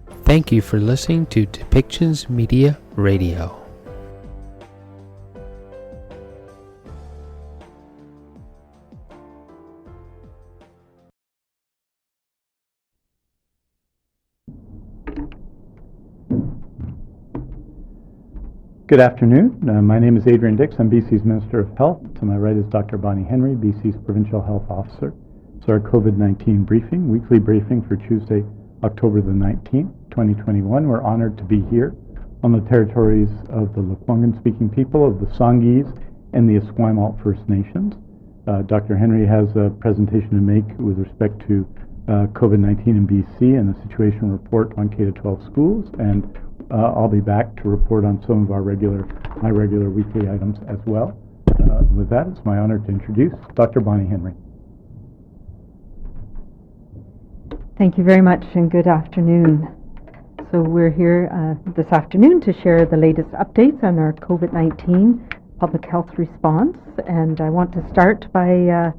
Thank you for listening to Depictions Media Radio. Good afternoon. My name is Adrian Dix. I'm BC's Minister of Health. To my right is Dr. Bonnie Henry, BC's Provincial Health Officer. It's our COVID-19 briefing, weekly briefing for Tuesday, October the 19th, 2021. We're honored to be here on the territories of the Lekwungen-speaking people of the Songhees and the Esquimalt First Nations. Dr. Henry has a presentation to make with respect to COVID-19 in BC and the situation report on K-12 schools, and I'll be back to report on some of my regular weekly items as well. With that, it's my honor to introduce Dr. Bonnie Henry. Thank you very much, and good afternoon. So we're here this afternoon to share the latest updates on our COVID-19 public health response, and I want to start by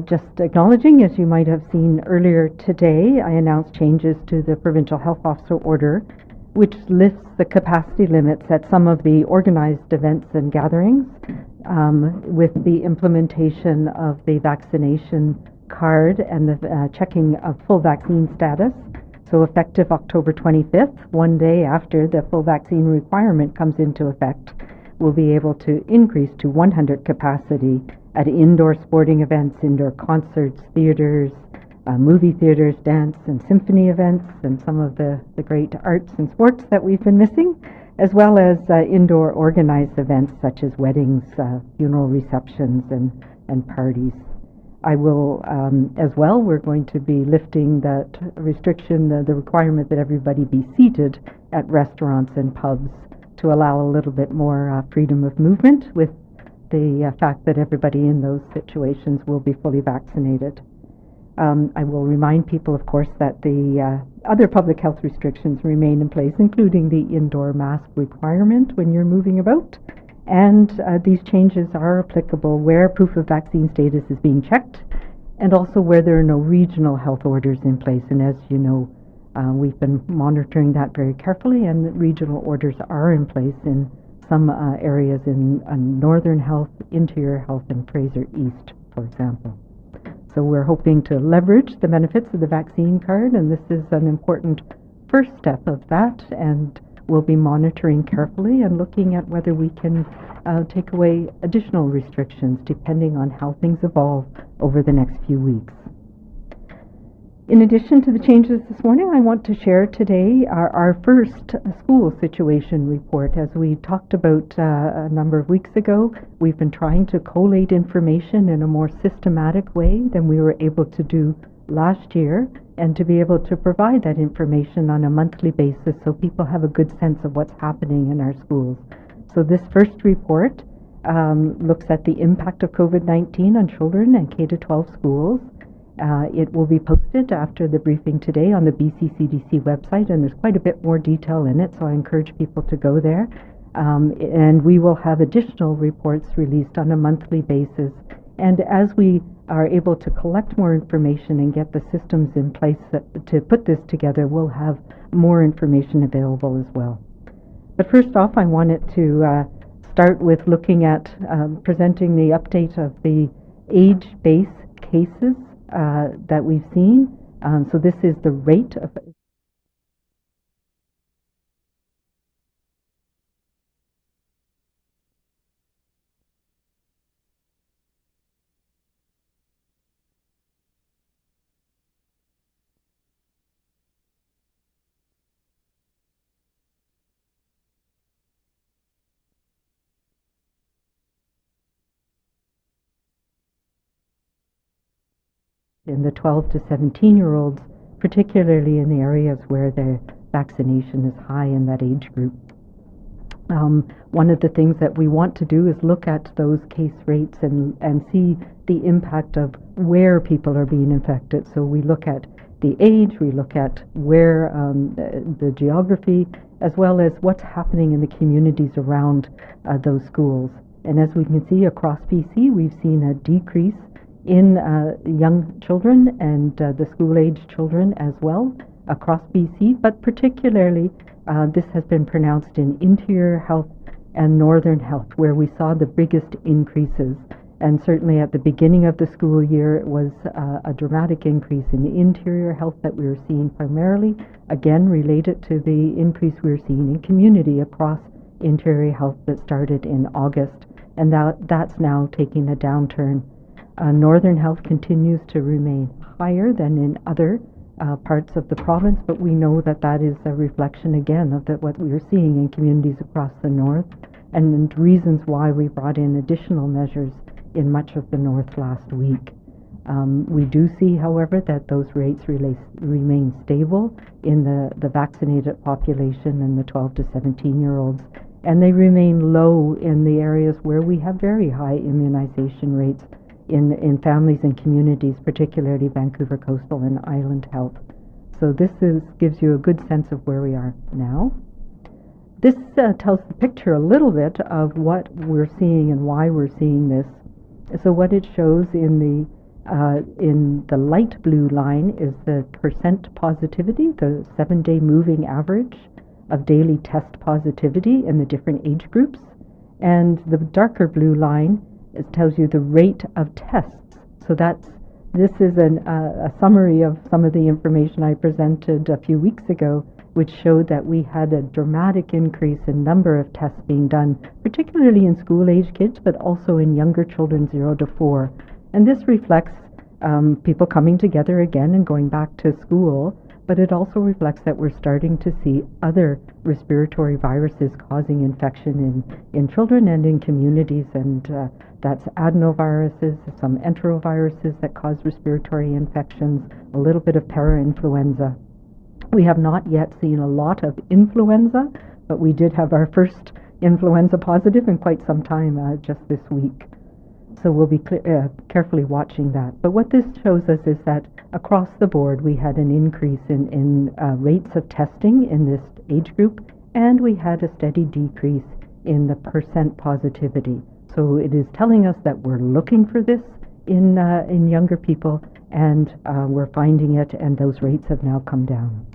just acknowledging, as you might have seen earlier today, I announced changes to the Provincial Health Officer Order, which lifts the capacity limits at some of the organized events and gatherings with the implementation of the vaccination card and the checking of full vaccine status. So effective October 25th, one day after the full vaccine requirement comes into effect, we'll be able to increase to 100 capacity at indoor sporting events, indoor concerts, theaters, movie theaters, dance and symphony events, and some of the great arts and sports that we've been missing, as well as indoor organized events such as weddings, funeral receptions, and parties. I will, as well, we're going to be lifting that restriction, the requirement that everybody be seated at restaurants and pubs to allow a little bit more freedom of movement, with the fact that everybody in those situations will be fully vaccinated. I will remind people, of course, that the other public health restrictions remain in place, including the indoor mask requirement when you're moving about. And these changes are applicable where proof of vaccine status is being checked, and also where there are no regional health orders in place. And as you know, we've been monitoring that very carefully, and regional orders are in place in some areas in Northern Health, Interior Health, and Fraser East, for example. So we're hoping to leverage the benefits of the vaccine card, and this is an important first step of that, and we'll be monitoring carefully and looking at whether we can take away additional restrictions depending on how things evolve over the next few weeks. In addition to the changes this morning, I want to share today our first school situation report. As we talked about a number of weeks ago, we've been trying to collate information in a more systematic way than we were able to do last year, and to be able to provide that information on a monthly basis so people have a good sense of what's happening in our schools. So this first report looks at the impact of COVID-19 on children and K-12 schools. It will be posted after the briefing today on the BC CDC website, and there's quite a bit more detail in it, so I encourage people to go there. And we will have additional reports released on a monthly basis. And as we are able to collect more information and get the systems in place to put this together, we'll have more information available as well. But first off, I wanted to start with looking at presenting the update of the age-based cases that we've seen. So this is the rate of in the 12 to 17-year-olds, particularly in the areas where the vaccination is high in that age group. One of the things that we want to do is look at those case rates and see the impact of where people are being infected. So we look at the age, we look at where the geography, as well as what's happening in the communities around those schools. And as we can see across BC, we've seen a decrease in young children and the school-age children as well. across BC, but particularly this has been pronounced in Interior Health and Northern Health, where we saw the biggest increases. And certainly at the beginning of the school year, it was a dramatic increase in Interior Health that we were seeing primarily, again related to the increase we were seeing in community across Interior Health that started in August. And that's now taking a downturn. Northern Health continues to remain higher than in other parts of the province, but we know that that is a reflection again of what we are seeing in communities across the north, and reasons why we brought in additional measures in much of the north last week. We do see, however, that those rates remain stable in the vaccinated population and the 12 to 17-year-olds, and they remain low in the areas where we have very high immunization rates in families and communities, particularly Vancouver Coastal and Island Health. So this gives you a good sense of where we are now. This tells the picture a little bit of what we're seeing and why we're seeing this. So what it shows in the light blue line is the percent positivity, the 7-day moving average of daily test positivity in the different age groups. And the darker blue line tells you the rate of tests. So this is a summary of some of the information I presented a few weeks ago, which showed that we had a dramatic increase in number of tests being done, particularly in school-age kids, but also in younger children 0 to 4. And this reflects people coming together again and going back to school, but it also reflects that we're starting to see other respiratory viruses causing infection in children and in communities, and that's adenoviruses, some enteroviruses that cause respiratory infections, a little bit of parainfluenza. We have not yet seen a lot of influenza, but we did have our first influenza positive in quite some time just this week. So we'll be carefully watching that. But what this shows us is that across the board we had an increase in rates of testing in this age group, and we had a steady decrease in the percent positivity. So it is telling us that we're looking for this in younger people, and we're finding it, and those rates have now come down.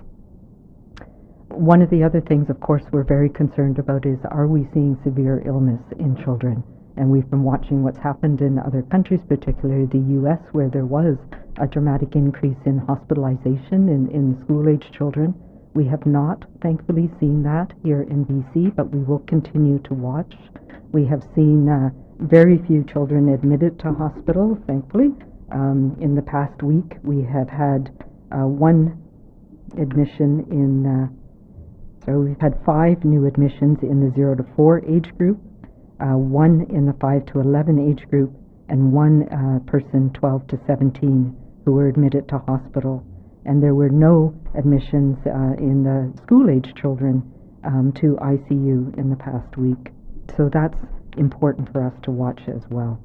One of the other things, of course, we're very concerned about is, are we seeing severe illness in children? And we've been watching what's happened in other countries, particularly the U.S., where there was a dramatic increase in hospitalization in school-age children. We have not, thankfully, seen that here in BC, but we will continue to watch. We have seen very few children admitted to hospital, thankfully. In the past week, we have had one admission so we've had 5 new admissions in the 0 to 4 age group, 1 in the 5 to 11 age group, and 1 person 12 to 17 who were admitted to hospital. And there were no admissions in the school-age children to ICU in the past week. So that's important for us to watch as well.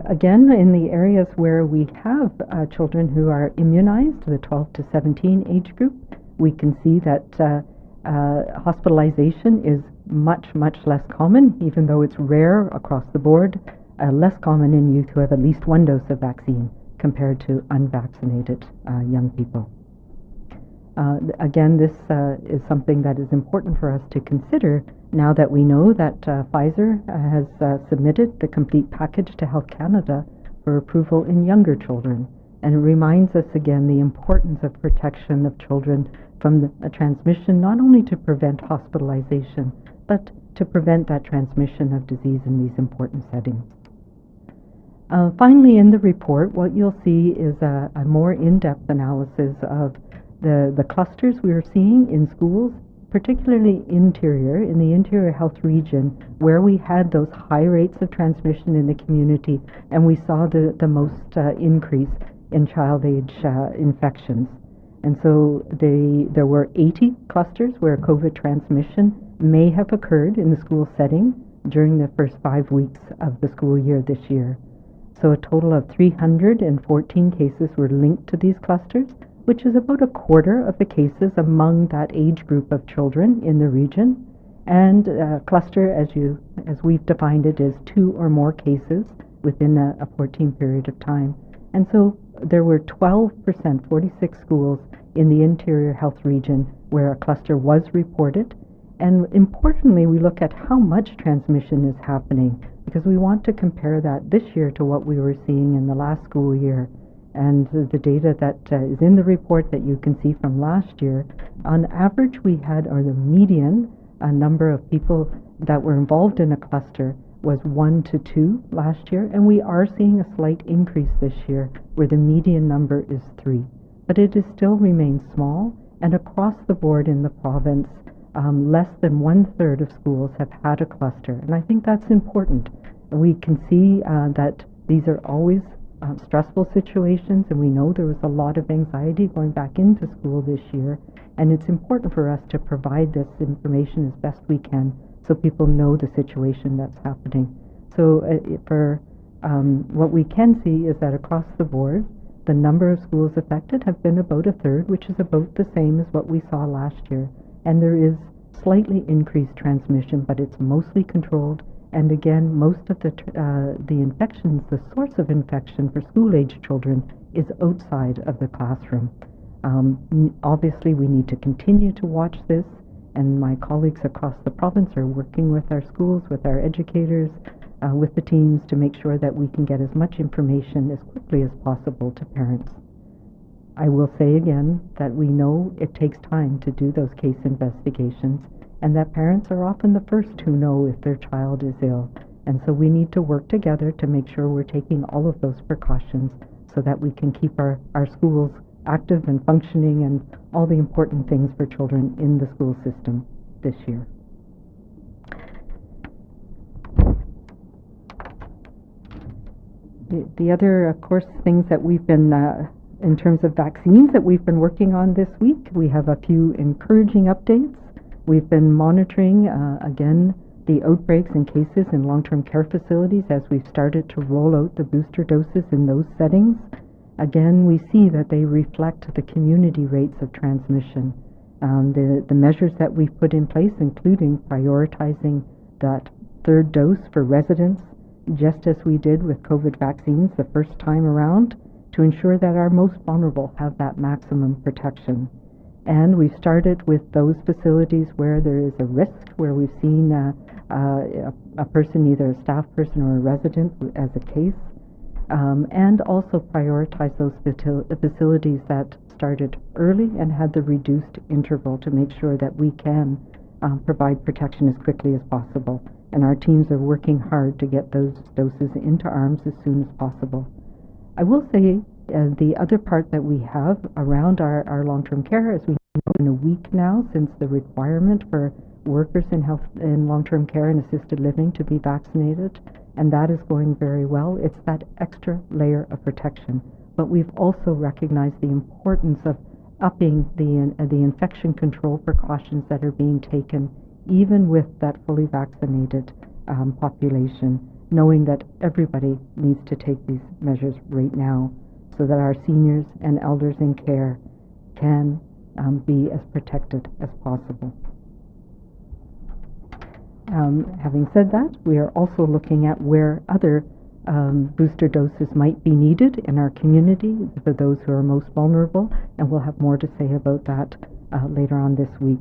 Again, in the areas where we have children who are immunized, the 12 to 17 age group, we can see that hospitalization is much less common, even though it's rare across the board, less common in youth who have at least 1 dose of vaccine compared to unvaccinated young people. Again, this is something that is important for us to consider now that we know that Pfizer has submitted the complete package to Health Canada for approval in younger children. And it reminds us again the importance of protection of children from a transmission, not only to prevent hospitalization, but to prevent that transmission of disease in these important settings. Finally, in the report, what you'll see is a more in-depth analysis of the clusters we are seeing in schools, particularly in the Interior Health region, where we had those high rates of transmission in the community, and we saw the most increase in child age infections. And so there were 80 clusters where COVID transmission may have occurred in the school setting during the first 5 weeks of the school year this year. So a total of 314 cases were linked to these clusters, which is about a quarter of the cases among that age group of children in the region. And a cluster, as we've defined it, is 2 or more cases within a 14 period of time. And so there were 12%, 46 schools in the Interior Health Region where a cluster was reported. And importantly, we look at how much transmission is happening, because we want to compare that this year to what we were seeing in the last school year. And the data that is in the report that you can see from last year, on average we had, or the median number of people that were involved in a cluster was 1 to 2 last year, and we are seeing a slight increase this year where the median number is 3. But it is still remains small, and across the board in the province, less than 1/3 of schools have had a cluster, and I think that's important. We can see that these are always stressful situations, and we know there was a lot of anxiety going back into school this year, and it's important for us to provide this information as best we can so people know the situation that's happening. So what we can see is that across the board, the number of schools affected have been about 1/3, which is about the same as what we saw last year. And there is slightly increased transmission, but it's mostly controlled. And again, most of the infections, the source of infection for school-age children is outside of the classroom. Obviously, we need to continue to watch this, and my colleagues across the province are working with our schools, with our educators, with the teams to make sure that we can get as much information as quickly as possible to parents. I will say again that we know it takes time to do those case investigations, and that parents are often the first to know if their child is ill. And so we need to work together to make sure we're taking all of those precautions so that we can keep our schools active and functioning and all the important things for children in the school system this year. The other, of course, things that we've been in terms of vaccines that we've been working on this week, we have a few encouraging updates. We've been monitoring, again, the outbreaks and cases in long-term care facilities as we've started to roll out the booster doses in those settings. Again, we see that they reflect the community rates of transmission. The measures that we've put in place, including prioritizing that third dose for residents, just as we did with COVID vaccines the first time around, to ensure that our most vulnerable have that maximum protection. And we've started with those facilities where there is a risk, where we've seen a person, either a staff person or a resident, as a case, and also prioritize those facilities that started early and had the reduced interval to make sure that we can provide protection as quickly as possible. And our teams are working hard to get those doses into arms as soon as possible. I will say the other part that we have around our long-term care, as we know, in a week now since the requirement for workers in long-term care and assisted living to be vaccinated, and that is going very well. It's that extra layer of protection. But we've also recognized the importance of upping the infection control precautions that are being taken, even with that fully vaccinated population, knowing that everybody needs to take these measures right now so that our seniors and elders in care can be as protected as possible. Having said that, we are also looking at where other booster doses might be needed in our community for those who are most vulnerable, and we'll have more to say about that later on this week.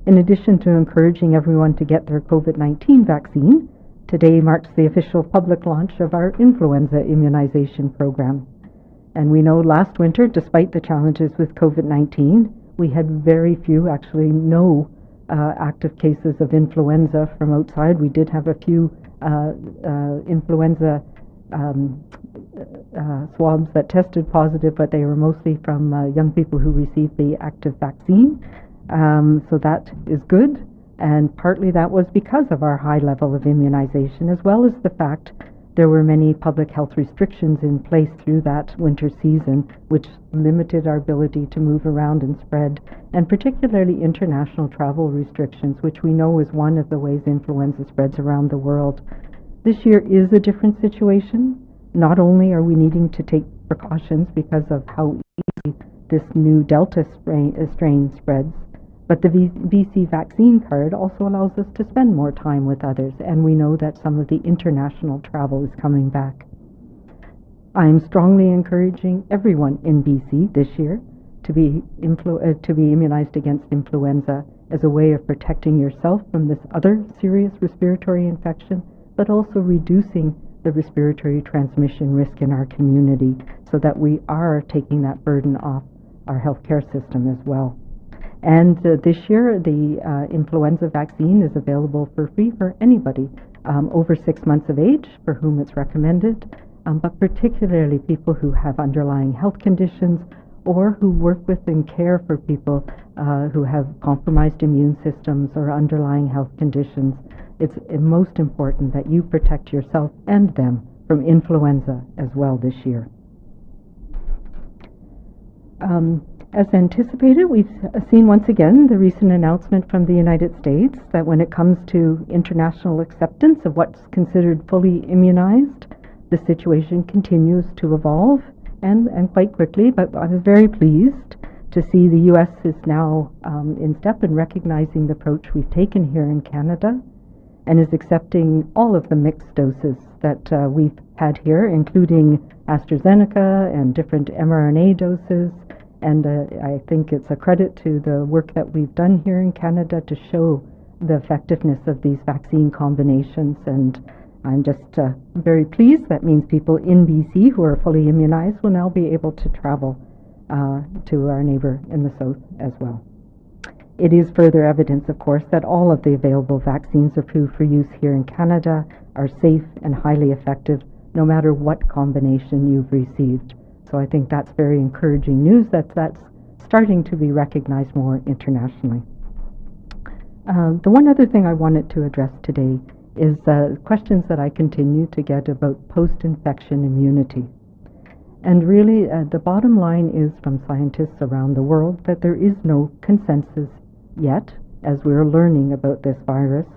In addition to encouraging everyone to get their COVID-19 vaccine, today marks the official public launch of our influenza immunization program. And we know last winter, despite the challenges with COVID-19, we had very few, actually no active cases of influenza from outside. We did have a few influenza swabs that tested positive, but they were mostly from young people who received the active vaccine. So that is good, and partly that was because of our high level of immunization, as well as the fact there were many public health restrictions in place through that winter season, which limited our ability to move around and spread, and particularly international travel restrictions, which we know is one of the ways influenza spreads around the world. This year is a different situation. Not only are we needing to take precautions because of how easily this new Delta strain spreads, but the BC vaccine card also allows us to spend more time with others, and we know that some of the international travel is coming back. I'm strongly encouraging everyone in BC this year to be immunized against influenza as a way of protecting yourself from this other serious respiratory infection, but also reducing the respiratory transmission risk in our community so that we are taking that burden off our healthcare system as well. And this year, the influenza vaccine is available for free for anybody over 6 months of age for whom it's recommended, but particularly people who have underlying health conditions or who work with and care for people who have compromised immune systems or underlying health conditions. It's most important that you protect yourself and them from influenza as well this year. As anticipated, we've seen once again the recent announcement from the United States that when it comes to international acceptance of what's considered fully immunized, the situation continues to evolve and quite quickly, but I was very pleased to see the U.S. is now in step in recognizing the approach we've taken here in Canada and is accepting all of the mixed doses that we've had here, including AstraZeneca and different mRNA doses. And I think it's a credit to the work that we've done here in Canada to show the effectiveness of these vaccine combinations. And I'm just very pleased. That means people in BC who are fully immunized will now be able to travel to our neighbor in the south as well. It is further evidence, of course, that all of the available vaccines approved for use here in Canada are safe and highly effective, no matter what combination you've received. So I think that's very encouraging news that's starting to be recognized more internationally. The one other thing I wanted to address today is questions that I continue to get about post-infection immunity. And really, the bottom line is from scientists around the world that there is no consensus yet, as we're learning about this virus,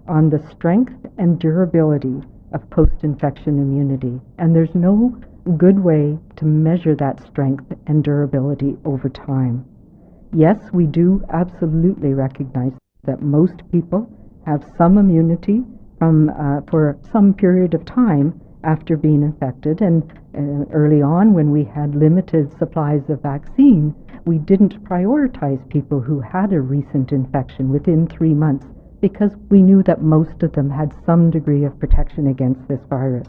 on the strength and durability of post-infection immunity. And there's no good way to measure that strength and durability over time. Yes, we do absolutely recognize that most people have some immunity for some period of time after being infected, and early on when we had limited supplies of vaccine, we didn't prioritize people who had a recent infection within 3 months because we knew that most of them had some degree of protection against this virus.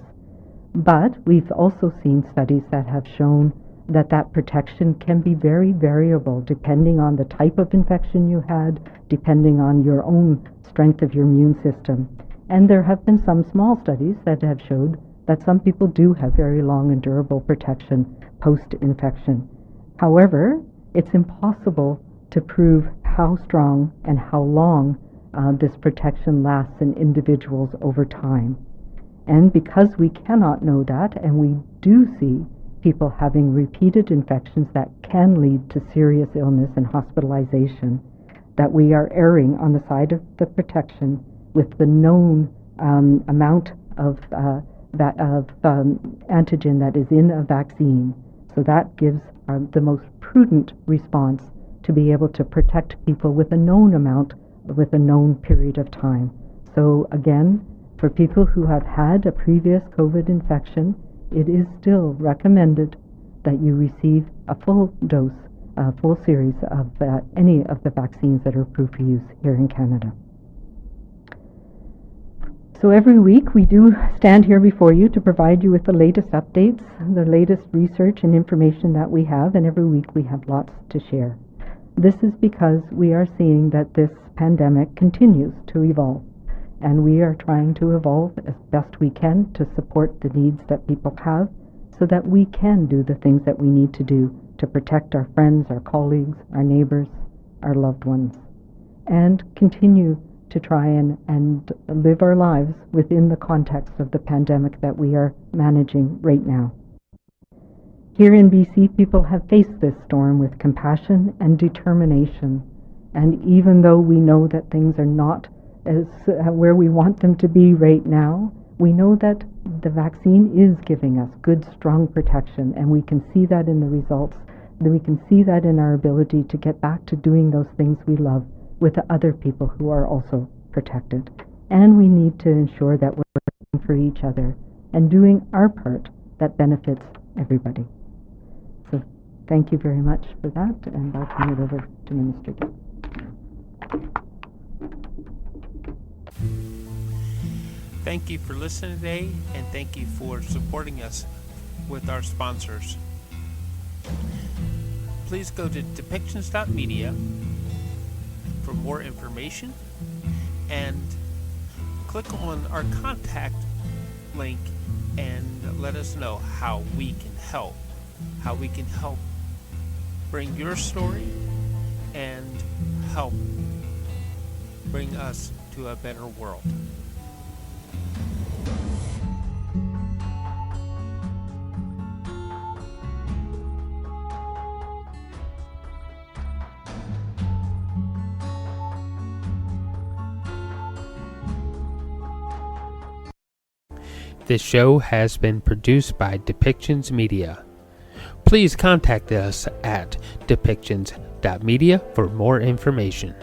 But we've also seen studies that have shown that that protection can be very variable depending on the type of infection you had, depending on your own strength of your immune system. And there have been some small studies that have showed that some people do have very long and durable protection post-infection. However, it's impossible to prove how strong and how long this protection lasts in individuals over time. And because we cannot know that, and we do see people having repeated infections that can lead to serious illness and hospitalization, that we are erring on the side of the protection with the known amount of antigen that is in a vaccine. So that gives the most prudent response to be able to protect people with a known amount, with a known period of time. So again, for people who have had a previous COVID infection, it is still recommended that you receive a full dose, a full series of any of the vaccines that are approved for use here in Canada. So every week we do stand here before you to provide you with the latest updates, the latest research and information that we have, and every week we have lots to share. This is because we are seeing that this pandemic continues to evolve, and we are trying to evolve as best we can to support the needs that people have so that we can do the things that we need to do to protect our friends, our colleagues, our neighbors, our loved ones, and continue to try and live our lives within the context of the pandemic that we are managing right now. Here in BC, people have faced this storm with compassion and determination, and even though we know that things are not as where we want them to be right now, we know that the vaccine is giving us good, strong protection, and we can see that in the results, and we can see that in our ability to get back to doing those things we love with the other people who are also protected. And we need to ensure that we're working for each other and doing our part that benefits everybody. So thank you very much for that, and I'll turn it over to Minister Dick. Thank you for listening today, and thank you for supporting us with our sponsors. Please go to depictions.media for more information and click on our contact link and let us know how we can help. How we can help bring your story and help bring us to a better world. This show has been produced by Depictions Media. Please contact us at depictions.media for more information.